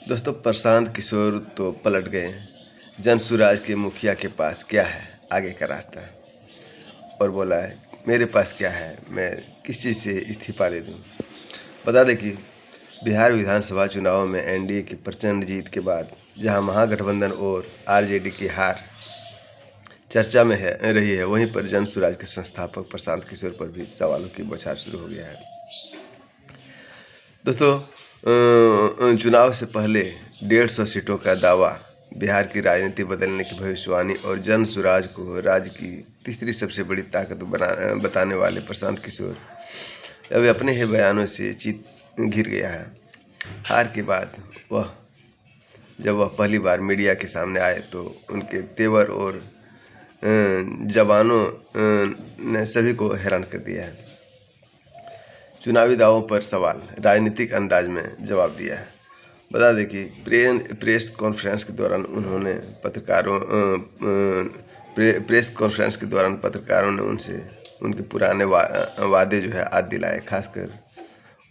दोस्तों, प्रशांत किशोर तो पलट गए। जनसुराज के मुखिया के पास क्या है आगे का रास्ता, और बोला है मेरे पास क्या है, मैं किस चीज़ से इस्तीफा दे दूं। बता दें कि बिहार विधानसभा चुनावों में एनडीए की प्रचंड जीत के बाद जहां महागठबंधन और आरजेडी की हार चर्चा में रही है, वहीं पर जनसुराज के संस्थापक प्रशांत किशोर पर भी सवालों की बौछार शुरू हो गया है। दोस्तों, चुनाव से पहले 150 सीटों का दावा, बिहार की राजनीति बदलने की भविष्यवाणी और जनसुराज को राज्य की तीसरी सबसे बड़ी ताकत बताने वाले प्रशांत किशोर अब अपने ही बयानों से चित घिर गया है। हार के बाद जब वह पहली बार मीडिया के सामने आए तो उनके तेवर और जवानों ने सभी को हैरान कर दिया है। चुनावी दावों पर सवाल, राजनीतिक अंदाज में जवाब दिया है। बता दें कि प्रेस कॉन्फ्रेंस के दौरान पत्रकारों ने उनसे उनके पुराने वादे जो है आज दिलाए, खासकर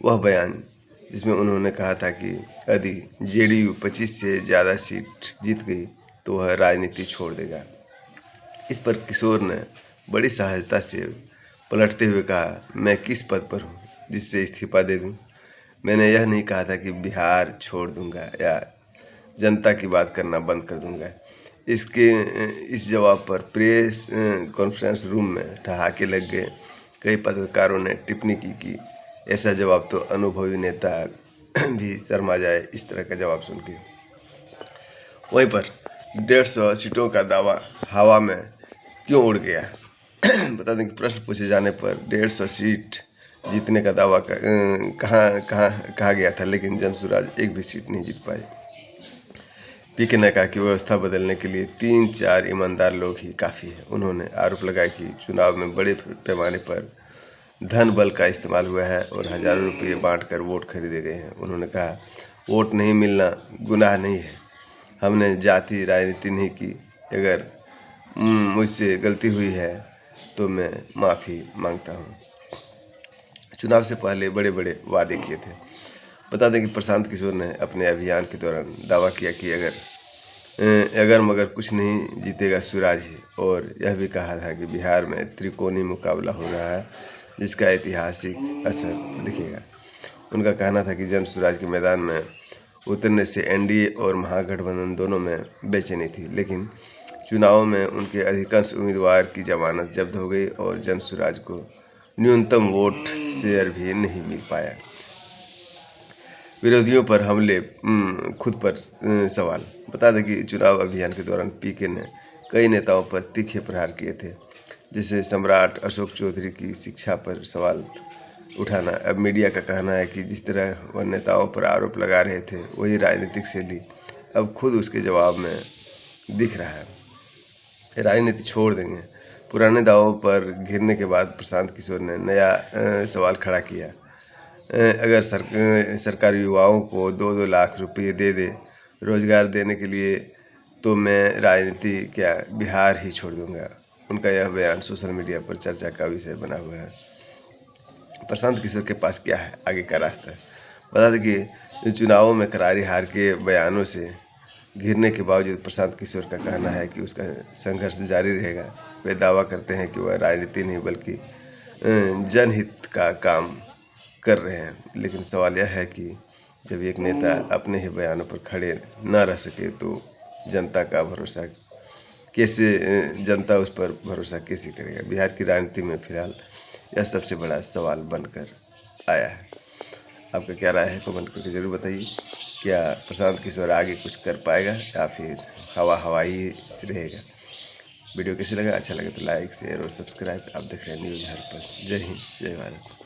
वह बयान जिसमें उन्होंने कहा था कि यदि जेडीयू 25 से ज़्यादा सीट जीत गई तो वह राजनीति छोड़ देगा। इस पर किशोर ने बड़ी सहजता से पलटते हुए कहा, मैं किस पद पर हूँ जिससे इस्तीफा दे दूँ। मैंने यह नहीं कहा था कि बिहार छोड़ दूंगा या जनता की बात करना बंद कर दूंगा। इस जवाब पर प्रेस कॉन्फ्रेंस रूम में ठहाके लग गए। कई पत्रकारों ने टिप्पणी की कि ऐसा जवाब तो अनुभवी नेता भी शर्मा जाए इस तरह का जवाब सुन के। वहीं पर 150 सीटों का दावा हवा में क्यों उड़ गया। बता दें कि प्रश्न पूछे जाने पर 150 सीट जीतने का दावा कहा गया था, लेकिन जनसुराज एक भी सीट नहीं जीत पाए। पीके ने कहा कि व्यवस्था बदलने के लिए 3-4 ईमानदार लोग ही काफ़ी है। उन्होंने आरोप लगाया कि चुनाव में बड़े पैमाने पर धन बल का इस्तेमाल हुआ है और हजारों रुपये बांटकर वोट खरीदे गए हैं। उन्होंने कहा, वोट नहीं मिलना गुनाह नहीं है, हमने जाति राजनीति नहीं की। अगर मुझसे गलती हुई है तो मैं माफ़ी मांगता हूँ। चुनाव से पहले बड़े बड़े वादे किए थे। बता दें कि प्रशांत किशोर ने अपने अभियान के दौरान दावा किया कि अगर मगर कुछ नहीं जीतेगा सुराज ही, और यह भी कहा था कि बिहार में त्रिकोणीय मुकाबला हो रहा है जिसका ऐतिहासिक असर दिखेगा। उनका कहना था कि जनसुराज के मैदान में उतरने से एनडीए और महागठबंधन दोनों में बेचैनी थी, लेकिन चुनाव में उनके अधिकांश उम्मीदवार की जमानत जब्त हो गई और जनसुराज को न्यूनतम वोट शेयर भी नहीं मिल पाया। विरोधियों पर हमले, खुद पर सवाल। बता दें कि चुनाव अभियान के दौरान पीके ने कई नेताओं पर तीखे प्रहार किए थे, जैसे सम्राट अशोक चौधरी की शिक्षा पर सवाल उठाना। अब मीडिया का कहना है कि जिस तरह वह नेताओं पर आरोप लगा रहे थे, वही राजनीतिक शैली अब खुद उसके जवाब में दिख रहा है। राजनीति छोड़ देंगे। पुराने दावों पर घिरने के बाद प्रशांत किशोर ने नया सवाल खड़ा किया। अगर सरकार युवाओं को 2-2 लाख रुपये दे दे रोजगार देने के लिए, तो मैं राजनीति क्या बिहार ही छोड़ दूंगा। उनका यह बयान सोशल मीडिया पर चर्चा का विषय बना हुआ है। प्रशांत किशोर के पास क्या है आगे का रास्ता। बता दें कि चुनावों में करारी हार के बयानों से घिरने के बावजूद प्रशांत किशोर का कहना है कि उसका संघर्ष जारी रहेगा। वे दावा करते हैं कि वह राजनीति नहीं बल्कि जनहित का काम कर रहे हैं। लेकिन सवाल यह है कि जब एक नेता अपने ही बयानों पर खड़े न रह सके तो जनता उस पर भरोसा कैसे करेगा। बिहार की राजनीति में फिलहाल यह सबसे बड़ा सवाल बनकर आया है। आपका क्या राय है, कमेंट करके जरूर बताइए। क्या प्रशांत किशोर आगे कुछ कर पाएगा या फिर हवा ही रहेगा। वीडियो कैसे लगा, अच्छा लगे तो लाइक शेयर और सब्सक्राइब। आप देख रहे हैं न्यूज़ हर पल। जय हिंद, जय भारत।